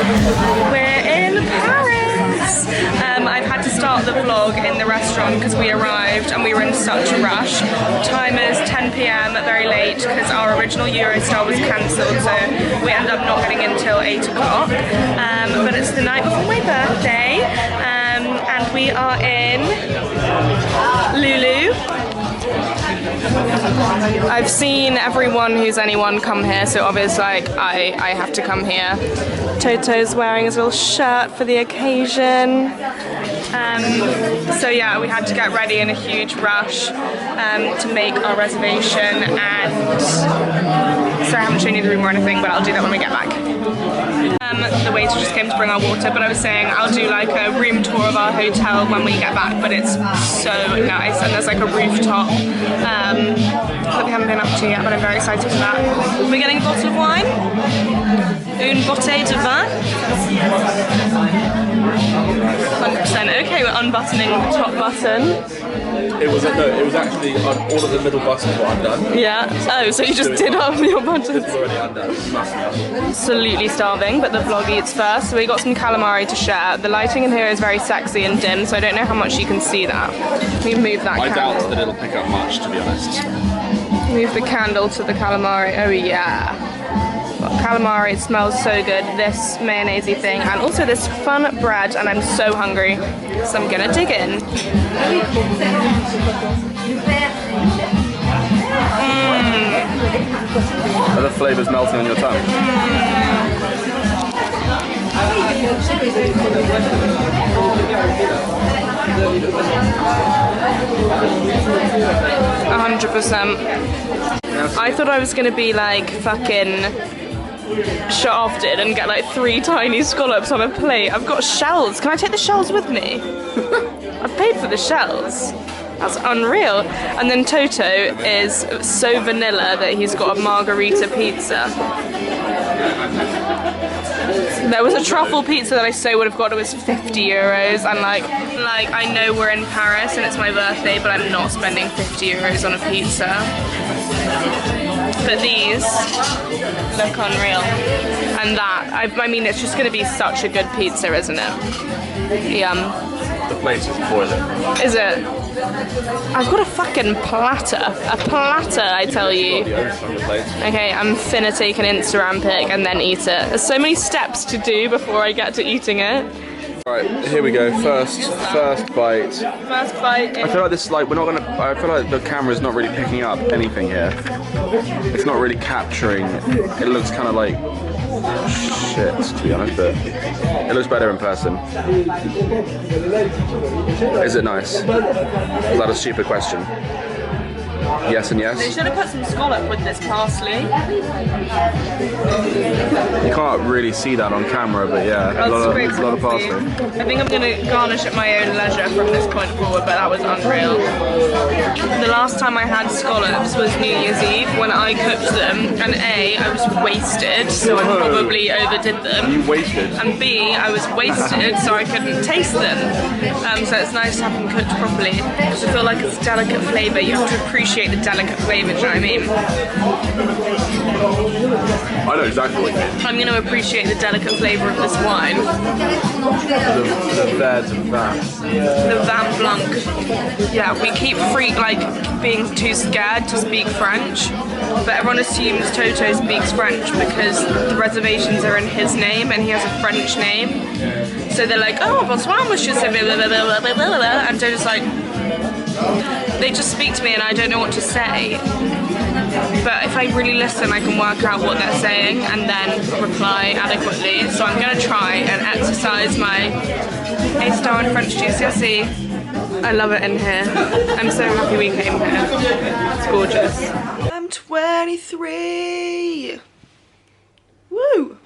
We're in Paris! I've had to start the vlog in the restaurant because we arrived and we were in such a rush. Time is 10 PM, very late, because our original Eurostar was cancelled, so we ended up not getting in till 8 o'clock. But it's the night before my birthday, and we are in Lulu. I've seen everyone who's anyone come here, so obviously like I have to come here. Toto's wearing his little shirt for the occasion. So yeah, we had to get ready in a huge rush to make our reservation, and so I haven't shown you the room or anything, but I'll do that when we get back. The waiter just came to bring our water, but I was saying I'll do like a room tour of our hotel when we get back, but it's so nice, and there's like a rooftop that we haven't been up to yet, but I'm very excited for that. We're getting a bottle of wine. Une bouteille de vin. 100%. Okay, we're unbuttoning the top button. It was actually all of the middle buttons were undone. Yeah. Oh, so you just did up your buttons. It's already undone. Absolutely starving, but the vlog eats first. So we got some calamari to share. The lighting in here is very sexy and dim, so I don't know how much you can see that. We move that I candle. doubt that it'll pick up much, to be honest. Move the candle to the calamari. Oh yeah. Calamari, it smells so good. This mayonnaise-y thing, and also this fun bread, and I'm so hungry, so I'm gonna dig in. Are the flavours melting on your tongue? 100%. I thought I was gonna be like fucking shafted and get like 3 tiny scallops on a plate. I've got shells. Can I take the shells with me? I've paid for the shells. That's unreal. And then Toto is so vanilla that he's got a margarita pizza. There was a truffle pizza that I so would have got. It was 50 euros, and like I know we're in Paris and it's my birthday, but I'm not spending 50 euros on a pizza. But these look unreal, and that I mean, it's just going to be such a good pizza, isn't it? Yum. The plate is boiling. Is it? I've got a fucking platter. A platter, I tell you. Okay, I'm finna take an Instagram pic and then eat it. There's so many steps to do before I get to eating it. Alright, here we go. First bite. First bite. I feel like this, like, we're not gonna. I feel like the camera's not really picking up anything here. It's not really capturing. It looks kind of like shit, to be honest, but it looks better in person. Is it nice? Is that a stupid question? Yes and yes. They should have put some scallop with this parsley. You can't really see that on camera, but yeah, a lot of parsley. I think I'm going to garnish at my own leisure from this point forward, but that was unreal. The last time I had scallops was New Year's Eve when I cooked them, and A, I was wasted, so I probably overdid them. You wasted? And B, I was wasted, so I couldn't taste them. So it's nice to have them cooked properly, because I feel like it's a delicate flavour. You have to appreciate the delicate flavour, do you know what I mean? I know exactly what you mean. I'm going to appreciate the delicate flavour of this wine. The vin blanc. The vin blanc. Yeah, we keep being too scared to speak French, but everyone assumes Toto speaks French because the reservations are in his name and he has a French name. So they're like, oh, bonsoir, monsieur, and Toto's like, they just speak to me and I don't know what to say. But if I really listen, I can work out what they're saying and then reply adequately. So I'm going to try and exercise my A-star in French GCSE. I love it in here. I'm so happy we came here. It's gorgeous. I'm 23. Woo!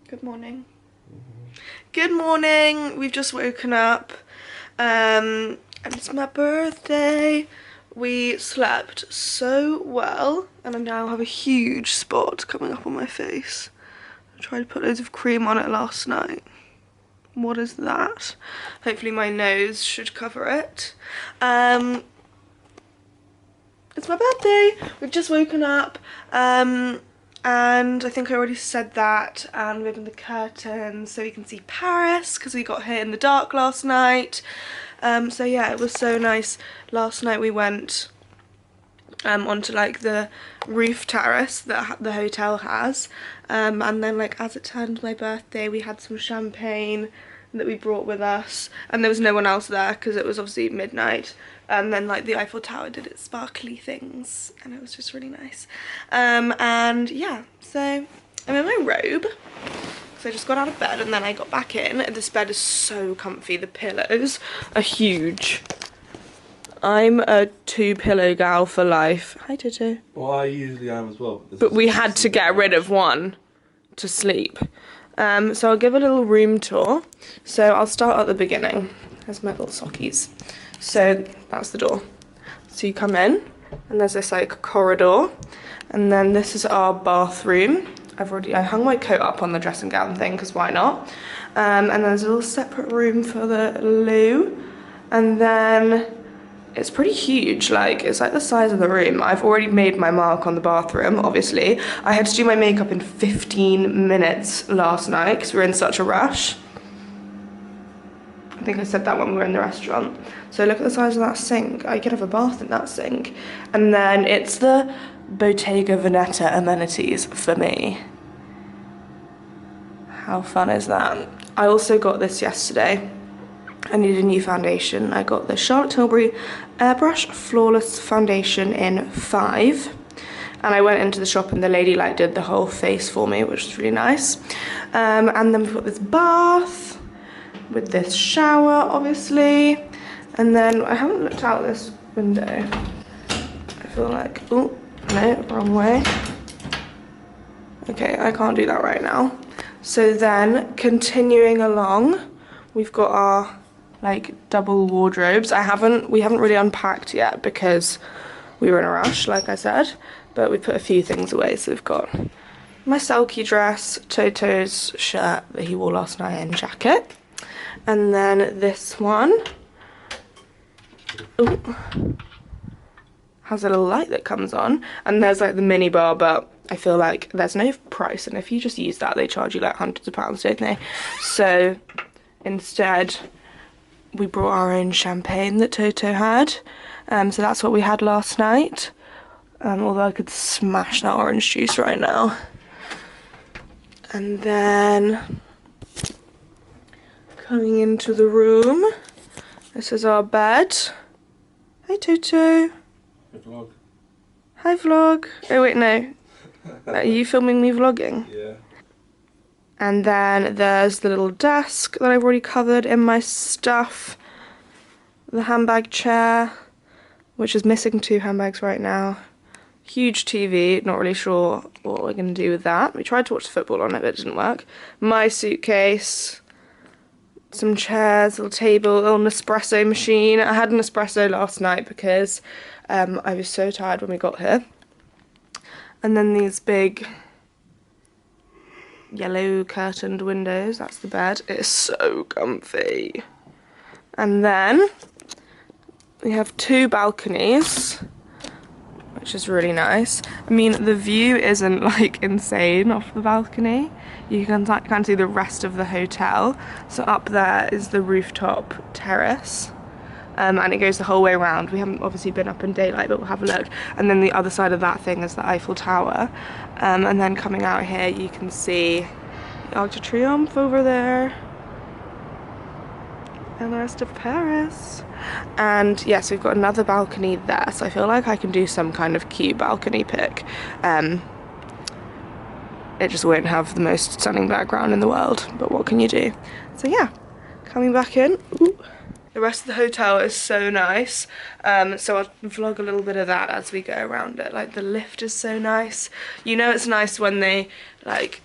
Good morning. Good morning. We've just woken up. And it's my birthday. We slept so well, and I now have a huge spot coming up on my face. I tried to put loads of cream on it last night. What is that? Hopefully my nose should cover it. It's my birthday. We've just woken up. and I think I already said that, and we opened the curtains so we can see Paris because we got here in the dark last night. So yeah, it was so nice. Last night we went onto like the roof terrace that the hotel has, and then like as it turned my birthday we had some champagne that we brought with us, and there was no one else there because it was obviously midnight, and then like the Eiffel Tower did its sparkly things and it was just really nice. And yeah, so I'm in my robe, so I just got out of bed and then I got back in. This bed is so comfy, the pillows are huge. I'm a 2-pillow gal for life. Hi Toto. Well, I usually am as well. But we had to get rid of one to sleep. So I'll give a little room tour. So I'll start at the beginning. There's my little sockies. So that's the door. So you come in and there's this like corridor, and then this is our bathroom. I hung my coat up on the dressing gown thing because why not? And there's a little separate room for the loo, and then it's pretty huge, like it's like the size of the room. I've already made my mark on the bathroom, obviously. I had to do my makeup in 15 minutes last night because we were in such a rush. I think I said that when we were in the restaurant. So look at the size of that sink. I could have a bath in that sink. And then it's the Bottega Veneta amenities for me. How fun is that? I also got this yesterday. I needed a new foundation. I got the Charlotte Tilbury Airbrush Flawless Foundation in 5. And I went into the shop and the lady like did the whole face for me, which was really nice. And then we've got this bath with this shower, obviously. And then I haven't looked out this window. I feel like, oh, no, wrong way. Okay, I can't do that right now. So then continuing along, we've got our like double wardrobes. We haven't really unpacked yet because we were in a rush, like I said, but we put a few things away. So we've got my Selkie dress, Toto's shirt that he wore last night and jacket, and then this one has a little light that comes on, and there's like the mini bar, but I feel like there's no price, and if you just use that they charge you like hundreds of pounds, don't they? So instead we brought our own champagne that Toto had, so that's what we had last night, although I could smash that orange juice right now. And then coming into the room, this is our bed. Hi Toto. Hey vlog. Hi vlog. Oh wait, no. Are you filming me vlogging? Yeah. And then there's the little desk that I've already covered in my stuff. The handbag chair, which is missing 2 handbags right now. Huge TV, not really sure what we're going to do with that. We tried to watch the football on it, but it didn't work. My suitcase, some chairs, a little table, a little Nespresso machine. I had an espresso last night because I was so tired when we got here. And then these big yellow curtained windows, that's the bed. It's so comfy. And then we have 2 balconies, which is really nice. I mean, the view isn't like insane off the balcony. You can see the rest of the hotel. So up there is the rooftop terrace. And it goes the whole way around. We haven't obviously been up in daylight, but we'll have a look. And then the other side of that thing is the Eiffel Tower. And then coming out here, you can see the Arc de Triomphe over there. And the rest of Paris. And yes, we've got another balcony there. So I feel like I can do some kind of cute balcony pic. It just won't have the most stunning background in the world, but what can you do? So yeah, coming back in. Ooh. The rest of the hotel is so nice, so I'll vlog a little bit of that as we go around it. Like the lift is so nice. You know it's nice when they like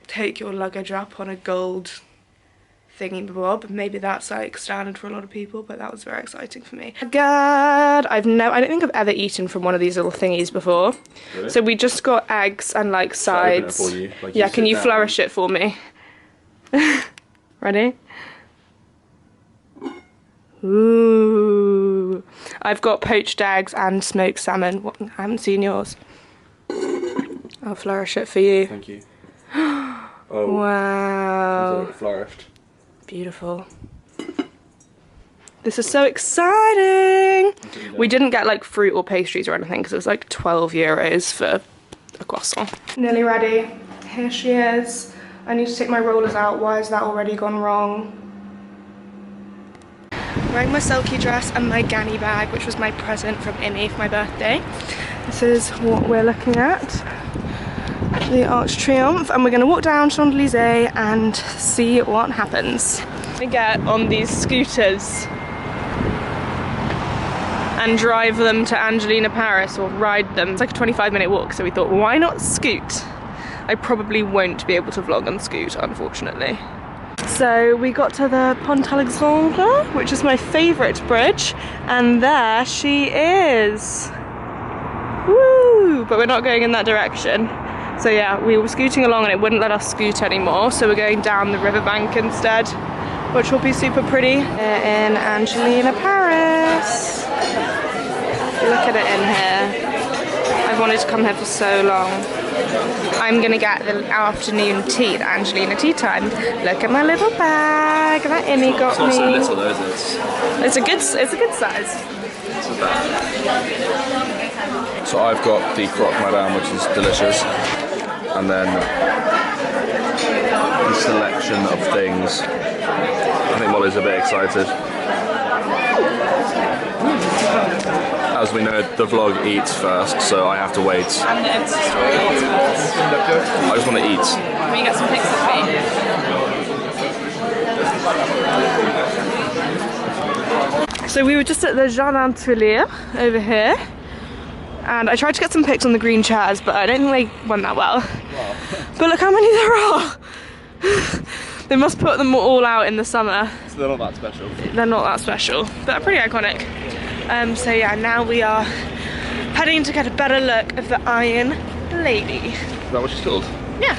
take your luggage up on a gold thingy bob. Maybe that's like standard for a lot of people, but that was very exciting for me. God, I don't think I've ever eaten from one of these little thingies before. Really? So we just got eggs and like sides. Shall I open it for you? Like yeah, you can sit you down. flourish it for me? Ready? Ooh, I've got poached eggs and smoked salmon. What? I haven't seen yours. I'll flourish it for you. Thank you. Oh, Wow. it flourished. Beautiful. This is so exciting! We didn't get like fruit or pastries or anything because it was like 12 euros for a croissant. Nearly ready. Here she is. I need to take my rollers out. Why has that already gone wrong? Wearing my silky dress and my Ganni bag, which was my present from Imi for my birthday. This is what we're looking at. The Arc de Triomphe, and we're going to walk down Champs-Élysées and see what happens. We get on these scooters and drive them to Angelina Paris, or ride them. It's like a 25-minute walk, so we thought, why not scoot? I probably won't be able to vlog on Scoot, unfortunately. So we got to the Pont Alexandre, which is my favourite bridge, and there she is. Woo! But we're not going in that direction. So yeah, we were scooting along and it wouldn't let us scoot anymore, so we're going down the riverbank instead, which will be super pretty. We're in Angelina Paris. Look at it in here. I've wanted to come here for so long. I'm gonna get the afternoon tea, the Angelina tea time. Look at my little bag that Imi got me. It's not so little though, is it? It's a good size. So I've got the croque madame, which is delicious, and then the selection of things. I think Molly's a bit excited. As we know, the vlog eats first, so I have to wait. And the Insta story eats first. I just want to eat. Can you get some pics of me? So we were just at the Jardin Tuileries over here, and I tried to get some pics on the green chairs, but I don't think they went that well. Wow. But look how many there are! They must put them all out in the summer. So they're not that special. They're not that special, but they're pretty iconic. So yeah, now we are heading to get a better look of the Iron Lady. Is that what she's called? Yeah.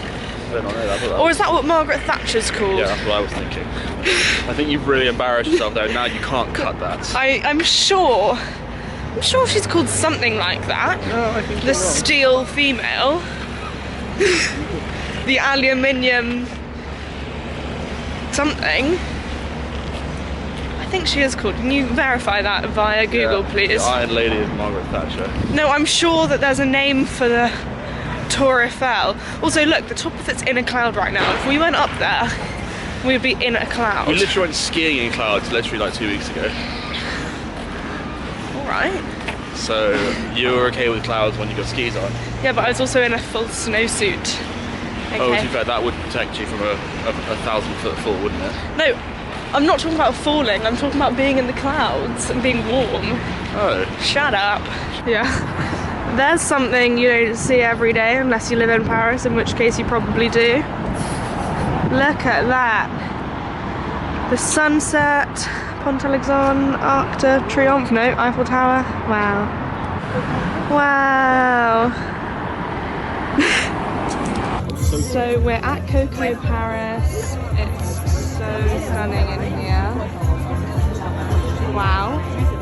I did not know that. Or is that what Margaret Thatcher's called? Yeah, that's what I was thinking. I think you've really embarrassed yourself though. Now you can't cut that. I'm sure she's called something like that. No, I think the steel female. The aluminium something. I think she is called. Can you verify that via Google, please? The Iron Lady is Margaret Thatcher. No, I'm sure that there's a name for the Tour Eiffel. Also, look, the top of it's in a cloud right now. If we went up there, we'd be in a cloud. We literally went skiing in clouds literally like 2 weeks ago. Alright. So, you were okay with clouds when you got skis on? Yeah, but I was also in a full snowsuit. Okay. Oh, to be fair, that would protect you from a 1,000-foot fall, wouldn't it? No, I'm not talking about falling, I'm talking about being in the clouds and being warm. Oh. Shut up. Yeah. There's something you don't see every day unless you live in Paris, in which case you probably do. Look at that. The sunset, Pont Alexandre, Arc de Triomphe, no, Eiffel Tower. Wow. Wow. So we're at Coco Paris. It's so stunning in here. Wow.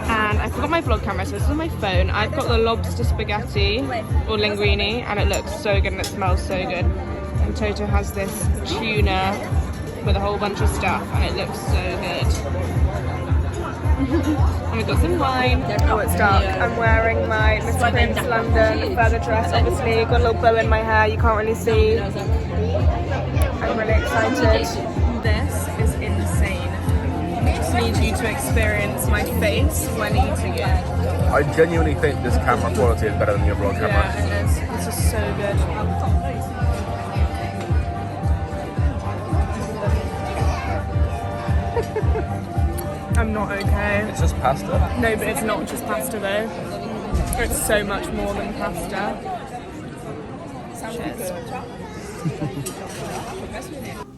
And I forgot my vlog camera, so this is on my phone. I've got the lobster spaghetti or linguine, and it looks so good and it smells so good. And Toto has this tuna with a whole bunch of stuff, and it looks so good. And we've got some wine. Oh, it's dark. I'm wearing my Miss Prince London feather dress, obviously. Got a little bow in my hair, you can't really see. I'm really excited. This is insane. I just need you to experience my face when eating it. I genuinely think this camera quality is better than your vlog camera. Yeah, it is. This is so good. I'm not okay. It's just pasta. No, but it's not just pasta though. It's so much more than pasta. Cheers.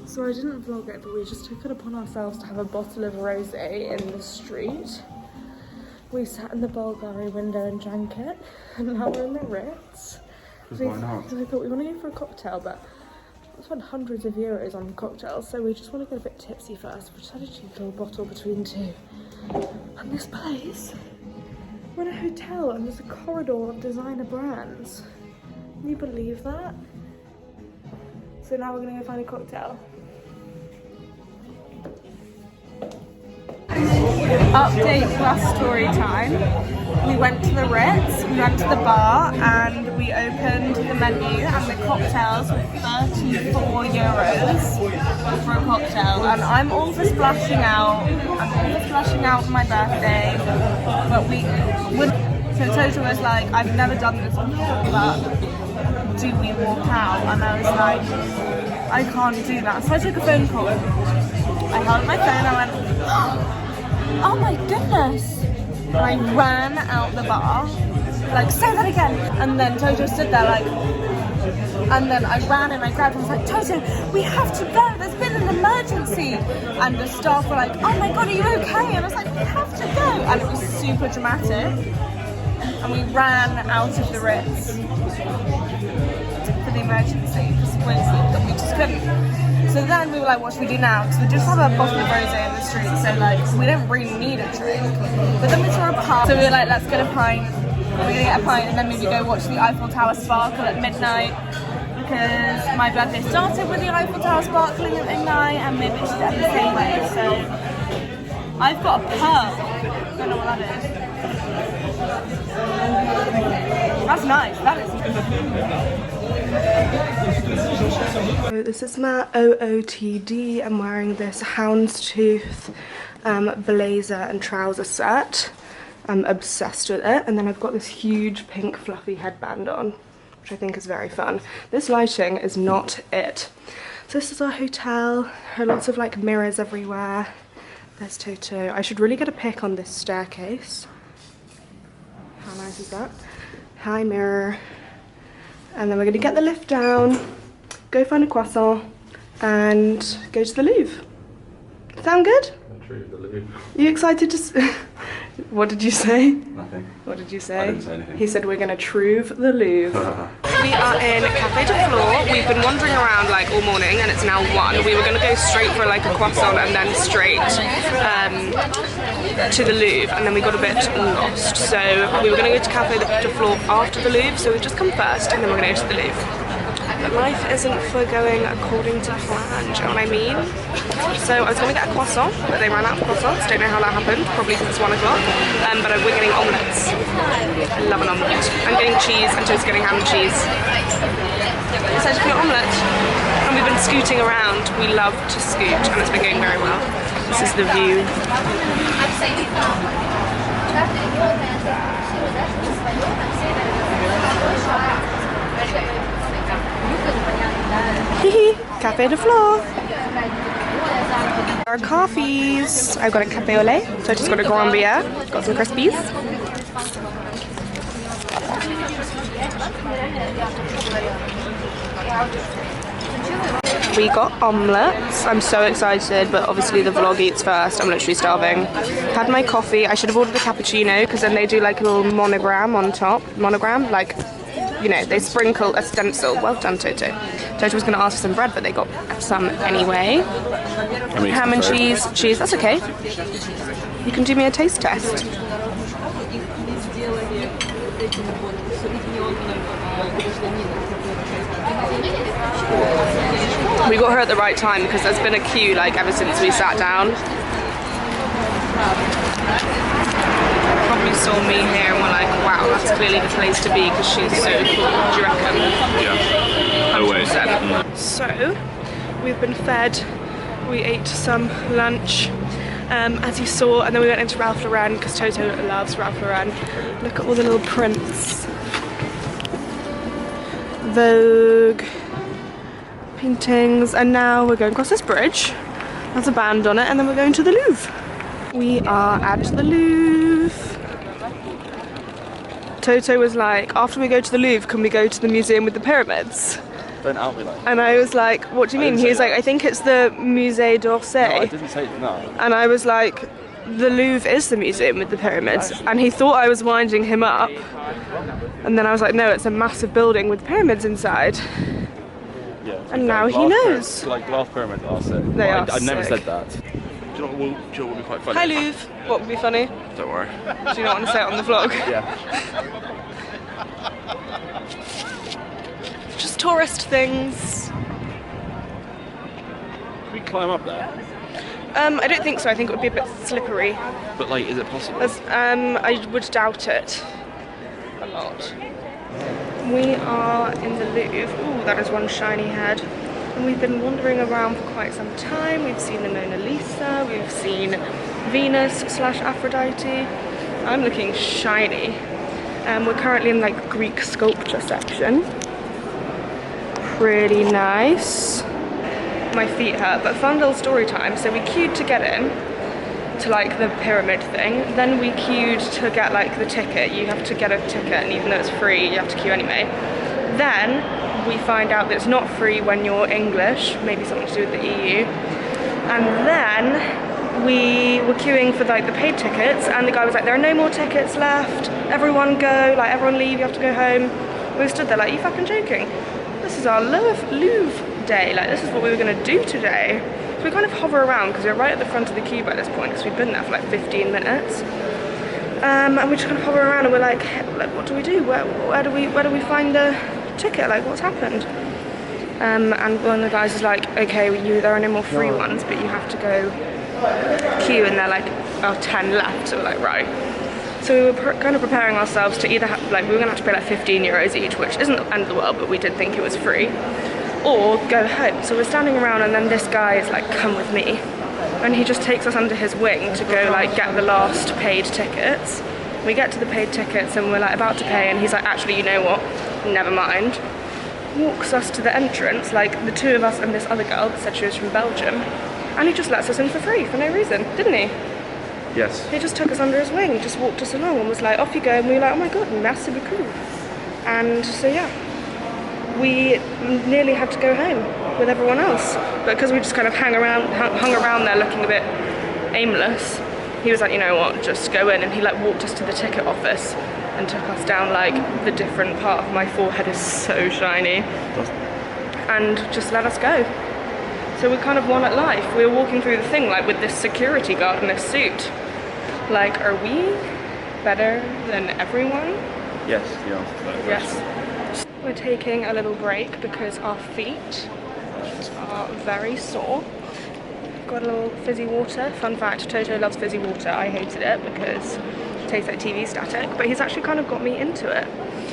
So I didn't vlog it, but we just took it upon ourselves to have a bottle of rosé in the street. We sat in the Bulgari window and drank it, and now we're in the Ritz. Why not? Because I thought we want to go for a cocktail, but I spent hundreds of euros on cocktails, so we just want to get a bit tipsy first. We just had a cheap little bottle between two. And this place, we're in a hotel and there's a corridor of designer brands. Can you believe that? So now we're gonna go find a cocktail. Update plus story time. We went to the Ritz, we went to the bar, and we opened the menu, and the cocktails were 34 euros for a cocktail. And I'm all for splashing out. I'm all for splashing out for my birthday. But so Toto was like, I've never done this before, but do we walk out? And I was like, I can't do that. So I took a phone call. I held my phone, I went, oh my goodness. And I ran out the bar, like, say that again. And then Toto stood there like, and then I ran and I grabbed him. I was like, Toto, we have to go, there's been an emergency. And the staff were like, oh my God, are you okay? And I was like, we have to go. And it was super dramatic. And we ran out of the Ritz for the emergency, because we just couldn't. So then we were like, what should we do now? Because we just have a bottle of rosé in the street, so like, we don't really need a drink. But then we saw a pub, so we were like, let's get a pint. We're gonna get a pint and then maybe go watch the Eiffel Tower sparkle at midnight, because my birthday started with the Eiffel Tower sparkling at midnight, and maybe it should end the same way. So I've got a pearl. I don't know what that is. That's nice, that is. So this is my OOTD. I'm wearing this houndstooth blazer and trouser set. I'm obsessed with it. And then I've got this huge pink fluffy headband on, which I think is very fun. This lighting is not it. So this is our hotel. There are lots of like mirrors everywhere. There's Toto. I should really get a pic on this staircase. How nice is that? Hi mirror. And then we're gonna get the lift down, go find a croissant, and go to the Louvre. Sound good? True, the Louvre. Are you excited to What did you say? Nothing. What did you say? I didn't say anything. He said we're gonna trouve the Louvre. We are in Café de Flore. We've been wandering around like all morning and it's now 1. We were gonna go straight for like a croissant and then straight to the Louvre, and then we got a bit lost. So we were gonna go to Café de Flore after the Louvre, so we've just come first and then we're gonna go to the Louvre. But life isn't for going according to plan, do you know what I mean? So I was going to get a croissant, but they ran out of croissants. Don't know how that happened, probably since 1 o'clock. But we're getting omelettes. I love an omelette. I'm getting cheese, and Joe's getting ham and cheese. Excited for your omelette. And we've been scooting around. We love to scoot, and it's been going very well. This is the view. Café de Flore. Our coffees. I've got a cafe au lait, so I just got a grand bière. Got some Crispies. We got omelettes. I'm so excited, but obviously the vlog eats first. I'm literally starving. Had my coffee. I should have ordered a cappuccino, because then they do like a little monogram on top. Monogram, like, you know, they sprinkle a stencil. Well done, Toto. Toto was going to ask for some bread, but they got some anyway. Ham and cheese. Cheese, that's okay. You can do me a taste test. We got her at the right time, because there's been a queue like ever since we sat down. Probably saw me here and were like, wow, that's clearly the place to be because she's so cool. Do you reckon? Yeah. Always. So, we've been fed. We ate some lunch, as you saw, and then we went into Ralph Lauren because Toto loves Ralph Lauren. Look at all the little prints. Vogue paintings, and now we're going across this bridge. There's a band on it, and then we're going to the Louvre. We are at the Louvre. Toto was like, after we go to the Louvre, can we go to the museum with the pyramids? Don't out me like that. And I was like, what do you mean? He was like, I think it's the Musée d'Orsay. No, I didn't say no. And I was like, the Louvre is the museum with the pyramids. And he thought I was winding him up. And then I was like, no, it's a massive building with pyramids inside. Yeah, and now he knows. Like glass pyramids are sick. They are I never sick. said that. Do you know what would be quite funny? Hi Louvre. What would be funny? Don't worry. Do you not want to say it on the vlog? Yeah. tourist things. Can we climb up there? I don't think so. I think it would be a bit slippery. But like, is it possible? I would doubt it a lot. We are in the Louvre. Ooh, that is one shiny head. And we've been wandering around for quite some time. We've seen the Mona Lisa. We've seen Venus/Aphrodite. I'm looking shiny. We're currently in like Greek sculpture section. Pretty nice. My feet hurt, but fun little story time. So we queued to get in to like the pyramid thing. Then we queued to get like the ticket. You have to get a ticket, and even though it's free, you have to queue anyway. Then we find out that it's not free when you're English, maybe something to do with the EU. And then we were queuing for like the paid tickets, and the guy was like, there are no more tickets left, everyone go, like everyone leave, you have to go home. We stood there like, you fucking joking? This is our Louvre day, like this is what we were gonna do today. So we kind of hover around because we're right at the front of the queue by this point, because we've been there for like 15 minutes. And we just kind of hover around and we're like what do we do? Where do we find a ticket? Like what's happened? And one of the guys is like, okay, there are no more free ones, but you have to go queue, and they're like, oh, 10 left. So we're like, right. So we were kind of preparing ourselves to either have, like, we were gonna have to pay like 15 euros each, which isn't the end of the world, but we did think it was free, or go home. So we're standing around, and then this guy is like, come with me. And he just takes us under his wing to go like get the last paid tickets. We get to the paid tickets and we're like about to pay, and he's like, actually, you know what? Never mind. Walks us to the entrance, like the two of us and this other girl that said she was from Belgium, and he just lets us in for free for no reason, didn't he? Yes. He just took us under his wing, just walked us along and was like, off you go, and we were like, oh my god, merci beaucoup. And so yeah, we nearly had to go home with everyone else, but because we just kind of hung around there looking a bit aimless, he was like, you know what, just go in. And he like walked us to the ticket office and took us down like the different part of my forehead is so shiny, and just let us go. So we kind of won at life. We were walking through the thing like with this security guard in a suit. Like, are we better than everyone? Yes, the answer to that question. Yes. We're taking a little break because our feet are very sore. Got a little fizzy water. Fun fact, Toto loves fizzy water. I hated it because it tastes like TV static, but he's actually kind of got me into it.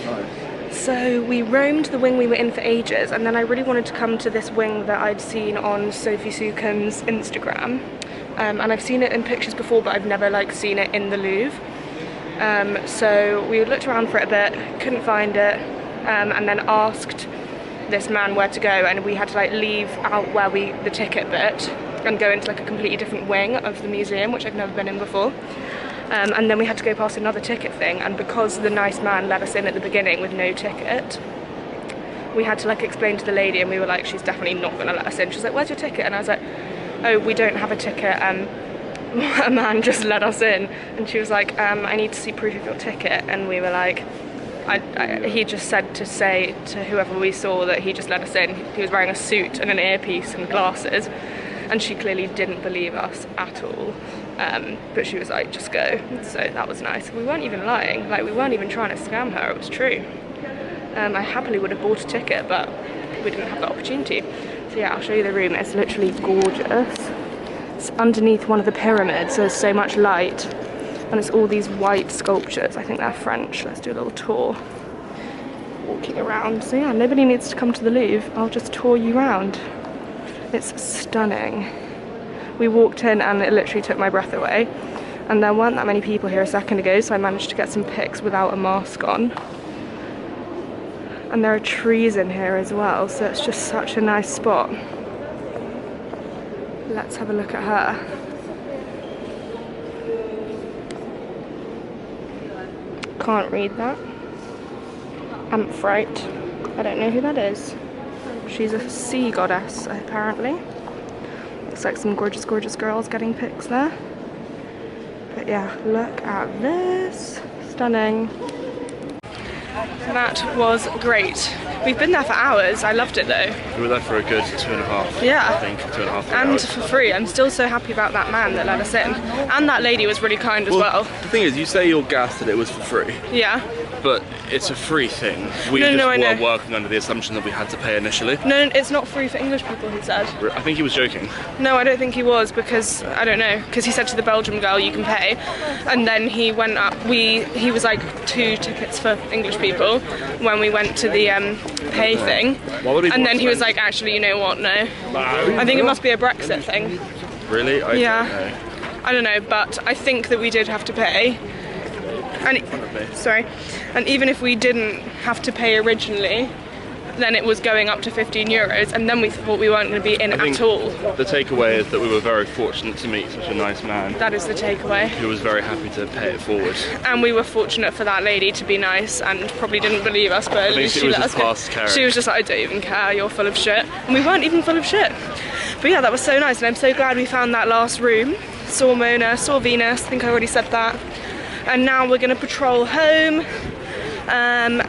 Nice. So we roamed the wing we were in for ages, and then I really wanted to come to this wing that I'd seen on Sophie Sukin's Instagram. And I've seen it in pictures before, but I've never like seen it in the Louvre. So we looked around for it a bit, couldn't find it, and then asked this man where to go, and we had to like leave out where the ticket bit and go into like a completely different wing of the museum, which I've never been in before. And then we had to go past another ticket thing, and because the nice man let us in at the beginning with no ticket, we had to like explain to the lady, and we were like, she's definitely not going to let us in. She's like, where's your ticket? And I was like, oh, we don't have a ticket. A man just let us in, and she was like, I need to see proof of your ticket. And we were like, he just said to say to whoever we saw that he just let us in. He was wearing a suit and an earpiece and glasses, and she clearly didn't believe us at all. But she was like, just go. So that was nice. We weren't even lying, like we weren't even trying to scam her, it was true. I happily would have bought a ticket, but we didn't have the opportunity. So yeah, I'll show you the room. It's literally gorgeous. It's underneath one of the pyramids, there's so much light, and it's all these white sculptures. I think they're French. Let's do a little tour. Walking around. So yeah, nobody needs to come to the Louvre. I'll just tour you around. It's stunning. We walked in and it literally took my breath away, and there weren't that many people here a second ago, so I managed to get some pics without a mask on. And there are trees in here as well, so it's just such a nice spot. Let's have a look at her. Can't read that. Amphrite. I don't know who that is. She's a sea goddess, apparently. Looks like some gorgeous, gorgeous girls getting pics there. But yeah, look at this. Stunning. That was great. We've been there for hours. I loved it though. We were there for a good 2.5. Yeah. I think 2.5 3 and hours. for free. I'm still so happy about that man that let us in. And that lady was really kind as well. The thing is, you say you're gassed that it was for free. Yeah. but it's a free thing. We No, I know. were working under the assumption that we had to pay initially. No, it's not free for English people, he said. I think he was joking. No, I don't think he was, because, I don't know, because he said to the Belgian girl, you can pay, and then he went up, he was like 2 tickets for English people when we went to the pay thing, and then he was like, actually, you know what, no. I think it must be a Brexit thing. Really? I don't know. I don't know, but I think that we did have to pay. And and even if we didn't have to pay originally, then it was going up to €15, and then we thought we weren't going to be in at all. The takeaway is that we were very fortunate to meet such a nice man. That is the takeaway. Who was very happy to pay it forward. And we were fortunate for that lady to be nice and probably didn't believe us, but at least she let us go. She was just like, I don't even care, you're full of shit. And we weren't even full of shit. But yeah, that was so nice, and I'm so glad we found that last room. Saw Mona, saw Venus, I think I already said that. And now we're going to patrol home and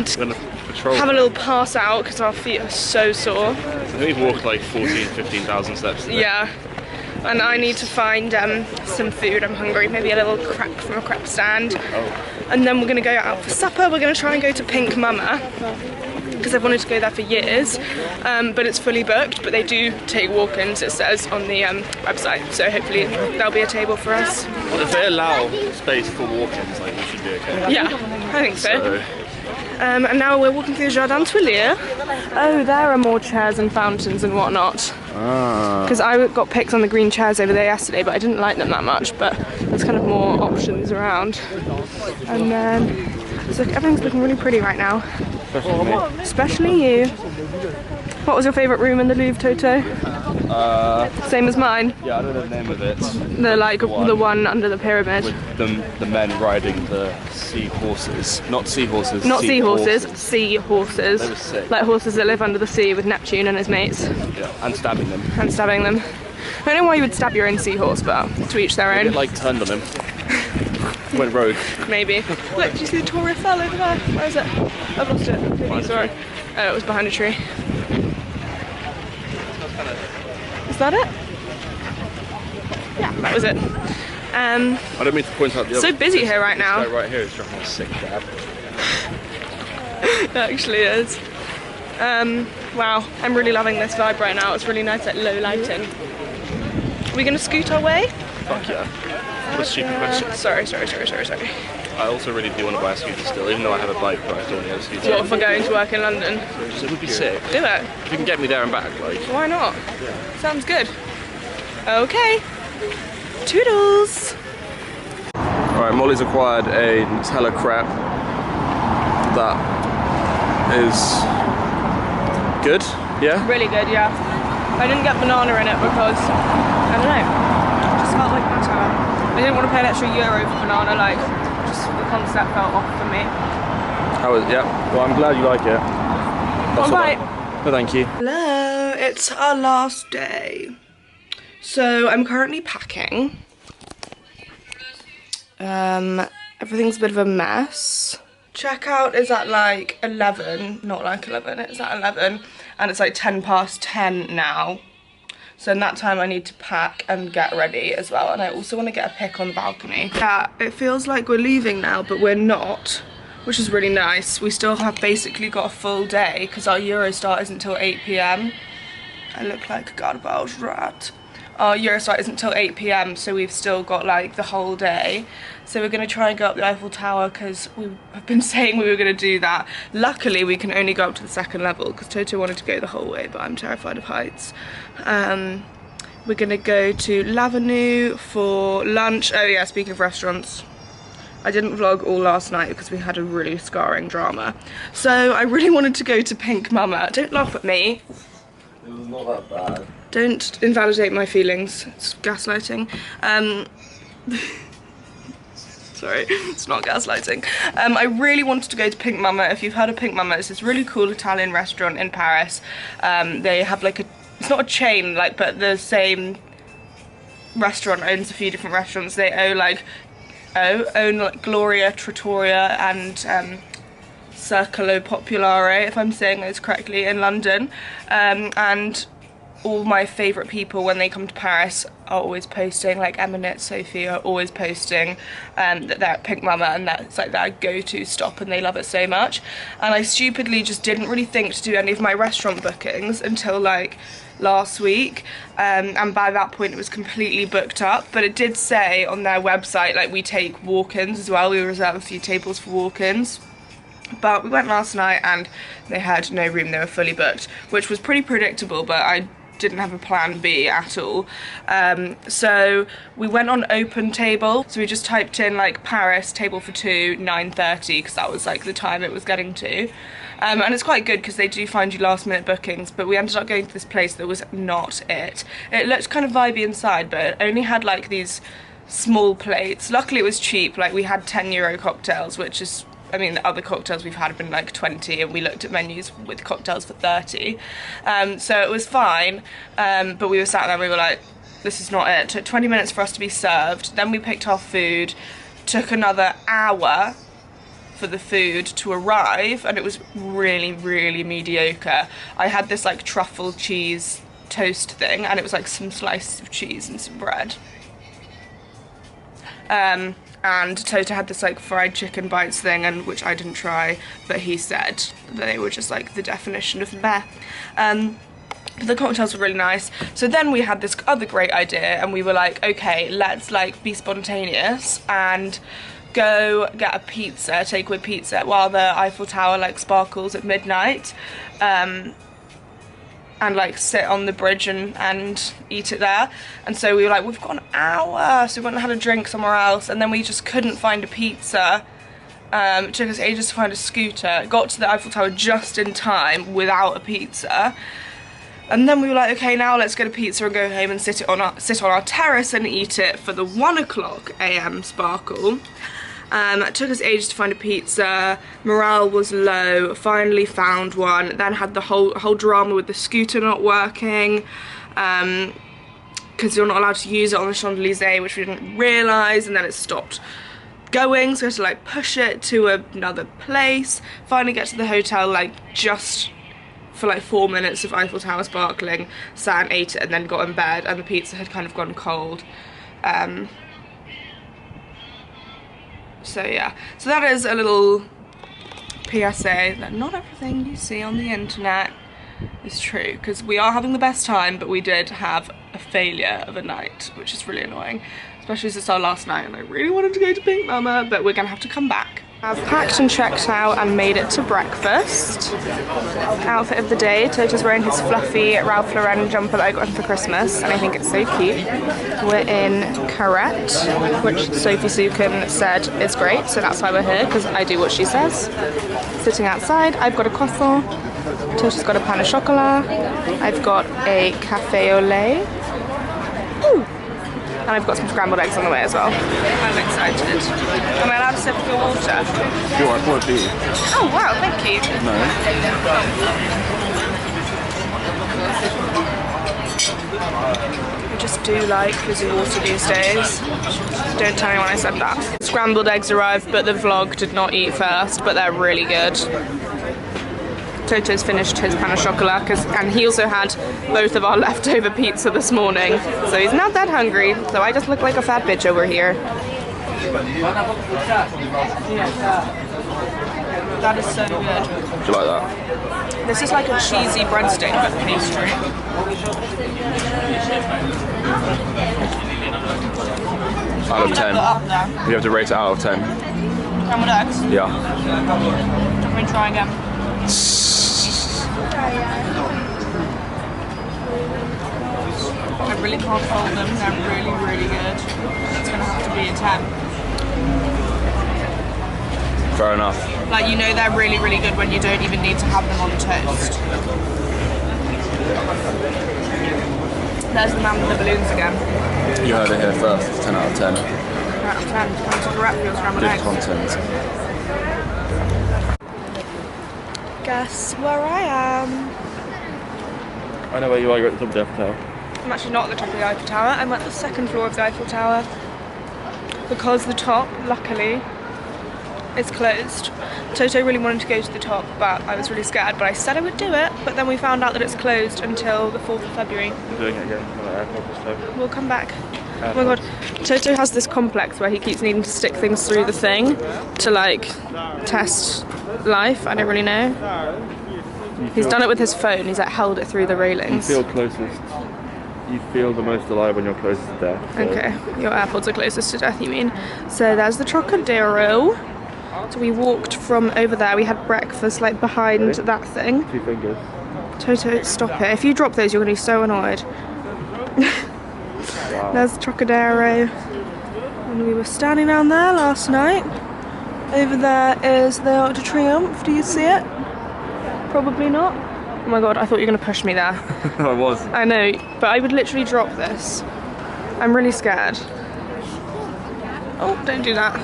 have a little pass out because our feet are so sore. I think we've walked like 15,000 steps today. Yeah, and I need to find some food. I'm hungry, maybe a little crepe from a crepe stand. And then we're going to go out for supper. We're going to try and go to Pink Mama, because I've wanted to go there for years, but it's fully booked, but they do take walk-ins, it says on the website, so hopefully there'll be a table for us. Well, if they allow space for walk-ins, like, we should be okay. Yeah, I think so. And now we're walking through the Jardin Tuileries. Oh, there are more chairs and fountains and whatnot. Because I got picked on the green chairs over there yesterday, but I didn't like them that much, but there's kind of more options around. And then, so everything's looking really pretty right now. Especially you. What was your favourite room in the Louvre, Toto? Same as mine. Yeah, I don't know the name of it. The one under the pyramid. With the men riding the seahorses. Not seahorses. Not seahorses, seahorses. They were sick. Like horses that live under the sea with Neptune and his mates. Yeah, and stabbing them. And stabbing them. I don't know why you would stab your own seahorse, but to each their own. It like turned on him. Went rogue. Maybe. Look, do you see the Tour Eiffel over there? Where is it? I've lost it. Maybe you saw it. Oh, it was behind a tree. Is that it? Yeah, that was it. I don't mean to point out the so other. busy here right now. This guy right here is dropping a sick dab. It actually is. Wow, I'm really loving this vibe right now. It's really nice, like low lighting. Are we gonna scoot our way? Fuck yeah. What a stupid question. Sorry. I also really do want to buy a scooter still, even though I have a bike, but I still need a scooter. What, for going to work in London? It would be sick. Do it. If you can get me there and back, like. Why not? Yeah. Sounds good. Okay. Toodles. Alright, Molly's acquired a Nutella crepe that is good, yeah? Really good, yeah. I didn't get banana in it because, I don't know, it just felt like Nutella. I didn't want to pay an extra €1 for banana, like, just the concept felt off for me. Yeah, well I'm glad you like it. One bite. No, thank you. Hello, it's our last day. So I'm currently packing. Everything's a bit of a mess. Checkout is at like 11, not like 11, it's at 11, and it's like 10:10 now. So in that time I need to pack and get ready as well, and I also want to get a pic on the balcony. Yeah, it feels like we're leaving now, but we're not, which is really nice. We still have basically got a full day because our Eurostart isn't until 8 PM. I look like a garbowge rahtt. Our Eurostart isn't until 8 PM, so we've still got like the whole day. So we're going to try and go up the Eiffel Tower because we have been saying we were going to do that. Luckily we can only go up to the 2nd level because Toto wanted to go the whole way, but I'm terrified of heights. We're going to go to L'Avenue for lunch. Oh yeah, speaking of restaurants, I didn't vlog all last night because we had a really scarring drama. So I really wanted to go to Pink Mama. Don't laugh at me. It was not that bad. Don't invalidate my feelings. It's gaslighting. Sorry, it's not gaslighting. I really wanted to go to Pink Mama. If you've heard of Pink Mama, it's this really cool Italian restaurant in Paris. They have like it's not a chain, like, but the same restaurant owns a few different restaurants. They own like Gloria, Trattoria, and Circolo Popolare, if I'm saying those correctly, in London. And all my favourite people when they come to Paris are always posting, like Emma, Sophie are always posting that they're at Pink Mama and that's like their go-to stop and they love it so much. And I stupidly just didn't really think to do any of my restaurant bookings until like last week, and by that point it was completely booked up. But it did say on their website like we take walk-ins as well, we reserve a few tables for walk-ins. But we went last night and they had no room, they were fully booked, which was pretty predictable, but I didn't have a plan B at all. So we went on open table, so we just typed in like Paris table for 2 9:30 because that was like the time it was getting to, and it's quite good because they do find you last minute bookings. But we ended up going to this place that was not it. It looked kind of vibey inside, but it only had like these small plates. Luckily it was cheap, like we had €10 cocktails, which is, I mean, the other cocktails we've had have been like 20, and we looked at menus with cocktails for 30. So it was fine, but we were sat there and we were like, this is not it. It took 20 minutes for us to be served. Then we picked our food, took another hour for the food to arrive, and it was really, really mediocre. I had this like truffle cheese toast thing, and it was like some slices of cheese and some bread. And Toto had this like fried chicken bites thing, and which I didn't try, but he said that they were just like the definition of meh. But the cocktails were really nice. So then we had this other great idea, and we were like, okay, let's like be spontaneous and go get a pizza, takeaway pizza, while the Eiffel Tower like sparkles at midnight. And like sit on the bridge and eat it there. And so we were like, we've got an hour, so we went and had a drink somewhere else, and then we just couldn't find a pizza. It took us ages to find a scooter. Got to the Eiffel Tower just in time without a pizza. And then we were like, okay, now let's get a pizza and go home and sit on our terrace and eat it for the 1:00 AM sparkle. It took us ages to find a pizza, morale was low, finally found one, then had the whole drama with the scooter not working, because you're not allowed to use it on the Champs-Élysées, which we didn't realise, and then it stopped going, so we had to like push it to another place, finally get to the hotel like just for like 4 minutes of Eiffel Tower sparkling, sat and ate it and then got in bed, and the pizza had kind of gone cold. So yeah, so that is a little PSA that not everything you see on the internet is true, because we are having the best time, but we did have a failure of a night, which is really annoying, especially since our last night and I really wanted to go to Pink Mama, but we're gonna have to come back. I've packed and checked out and made it to breakfast. Outfit of the day, Toto's wearing his fluffy Ralph Lauren jumper that I got him for Christmas, and I think it's so cute. We're in rahtt, which Sophie Sukin said is great, so that's why we're here, because I do what she says. Sitting outside, I've got a croissant, Toto's got a pain au chocolat, I've got a café au lait. Ooh. And I've got some scrambled eggs on the way as well. I'm excited. Am I allowed to sip your water? Sure, I thought it'd be. Oh wow, thank you. No. I just do like fizzy water these days. Don't tell anyone I said that. Scrambled eggs arrived, but the vlog did not eat first, but they're really good. Toto's finished his pain au chocolat, and he also had both of our leftover pizza this morning, so he's not that hungry, so I just look like a fat bitch over here. That is so good. Do you like that? This is like a cheesy breadstick but pastry. Out of 10. You have to rate it out of 10. Scrambled eggs? Yeah. I'm going to try again. I really can't fault them, they're really, really good. It's going to have to be a 10. Fair enough. Like, you know they're really, really good when you don't even need to have them on toast. There's the man with the balloons again. You heard it here first, it's 10 out of 10. 10 out of 10. Come to rahtt for your scrambled Good eggs. content. Guess where I am. I know where you are, you're at the top of the Eiffel Tower. I'm actually not at the top of the Eiffel Tower, I'm at the second floor of the Eiffel Tower. Because the top, luckily, it's closed. Toto really wanted to go to the top, but I was really scared, but I said I would do it, but then we found out that it's closed until the 4th of February. I'm doing it again on the airport this time. We'll come back. Oh my god, Toto has this complex where he keeps needing to stick things through the thing to like test life. I don't really know. He's done it with his phone. He's like held it through the railings. You feel closest. You feel the most alive when you're closest to death. So. Okay, your AirPods are closest to death, you mean? So there's the Trocadero. So we walked from over there. We had breakfast like behind that thing. 2 fingers. Toto, stop it. If you drop those, you're going to be so annoyed. Wow. There's the Trocadero. And we were standing down there last night. Over there is the Arc de Triomphe. Do you see it? Probably not. Oh my god, I thought you were going to push me there. I was. I know, but I would literally drop this. I'm really scared. Oh, don't do that.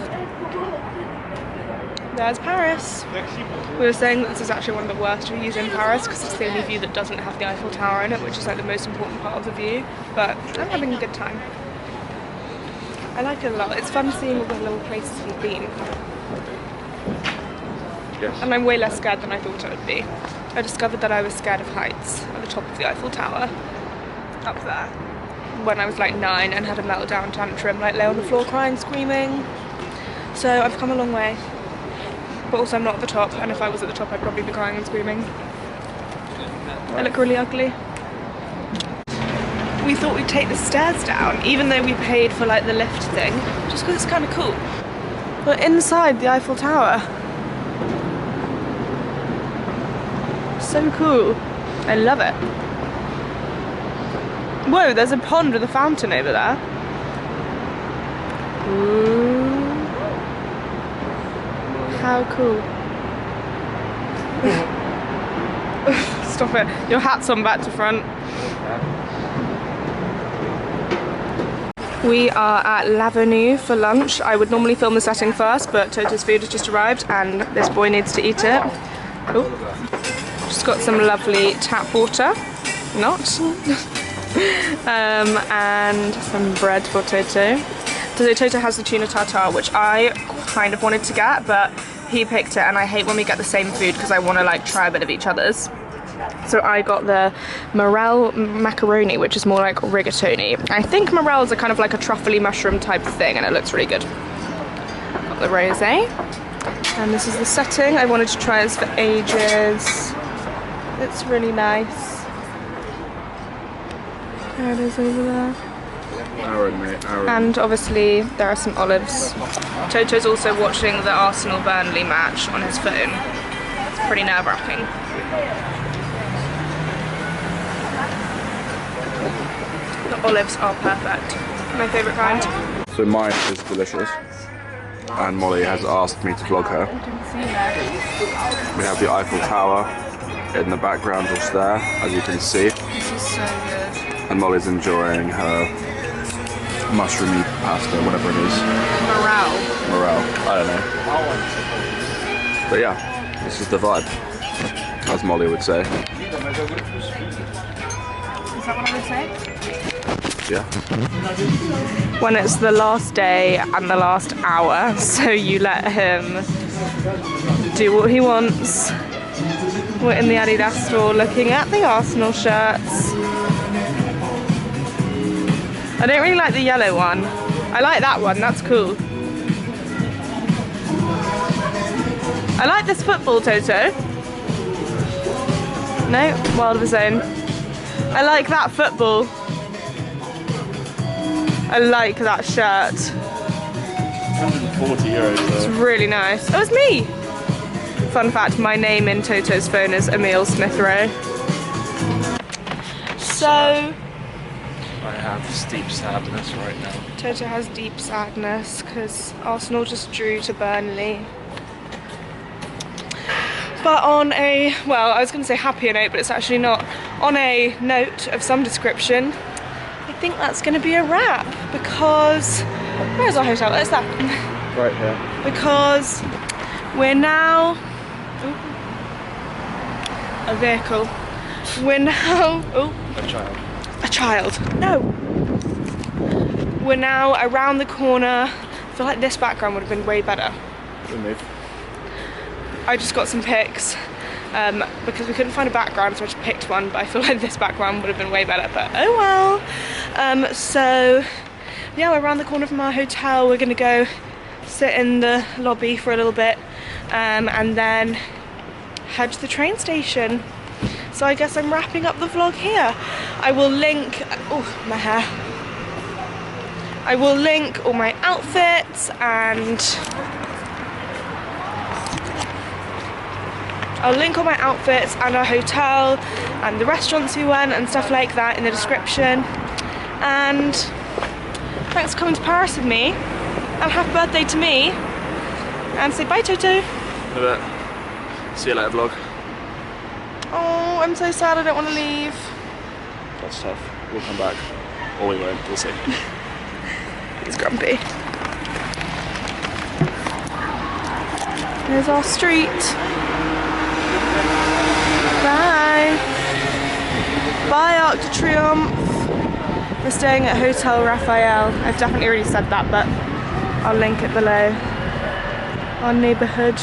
There's Paris. We were saying that this is actually one of the worst views in Paris because it's the only view that doesn't have the Eiffel Tower in it, which is like the most important part of the view. But I'm having a good time. I like it a lot. It's fun seeing all the little places we've been. Yes. And I'm way less scared than I thought I would be. I discovered that I was scared of heights at the top of the Eiffel Tower, up there, when I was like 9 and had a meltdown tantrum, like lay on the floor crying, screaming. So I've come a long way, but also I'm not at the top, and if I was at the top I'd probably be crying and screaming. I look really ugly. We thought we'd take the stairs down, even though we paid for like the lift thing, just because it's kind of cool. We're inside the Eiffel Tower. So cool. I love it. Whoa, there's a pond with a fountain over there. Ooh. How cool. Stop it. Your hat's on back to front. We are at L'Avenue for lunch. I would normally film the setting first, but Toto's food has just arrived and this boy needs to eat it. Oh. Just got some lovely tap water, not, and some bread for Toto. So Toto has the tuna tartare, which I kind of wanted to get, but he picked it, and I hate when we get the same food because I want to like try a bit of each other's. So I got the morel macaroni, which is more like rigatoni. I think morels are kind of like a truffly mushroom type thing, and it looks really good. Got the rosé, and this is the setting. I wanted to try this for ages. It's really nice. There it is over there. And obviously there are some olives. Toto's also watching the Arsenal-Burnley match on his phone. It's pretty nerve-wracking. The olives are perfect. My favourite kind. So mine is delicious. And Molly has asked me to vlog her. We have the Eiffel Tower in the background just there, as you can see. This is so good. And Molly's enjoying her mushroomy pasta, whatever it is. Morale, I don't know. But yeah, this is the vibe, as Molly would say. Is that what I would say? Yeah. When it's the last day and the last hour, so you let him do what he wants. We're in the Adidas store looking at the Arsenal shirts. I don't really like the yellow one. I like that one, that's cool. I like this football, Toto. No, Wild of his own. I like that football. I like that shirt. 140 euros though. It's really nice. Oh, it's me! Fun fact, my name in Toto's phone is Emil Smith-Rowe. So... I have steep sadness right now. Toto has deep sadness because Arsenal just drew to Burnley. But on a, well, I was going to say happier note, but it's actually not. On a note of some description, I think that's going to be a wrap because, where's our hotel? Where's that? Right here. Because we're now, a vehicle. We're now, A child. a child. No. We're now around the corner. I feel like this background would have been way better. Good move. I just got some pics because we couldn't find a background, so I just picked one, but I feel like this background would have been way better, but oh well. So yeah, we're around the corner from our hotel. We're gonna go sit in the lobby for a little bit and then head to the train station. So I guess I'm wrapping up the vlog here. I will link, oh my hair. I will link all my outfits and I'll link all my outfits and our hotel and the restaurants we went and stuff like that in the description. And thanks for coming to Paris with me. And happy birthday to me. And say bye, Toto. In a bit. See you later, vlog. Oh, I'm so sad I don't want to leave. That's tough. We'll come back. Or we won't. We'll see. He's grumpy. There's our street. Bye. Bye, Arc de Triomphe. We're staying at Hotel Raphael. I've definitely already said that, but I'll link it below. Our neighbourhood.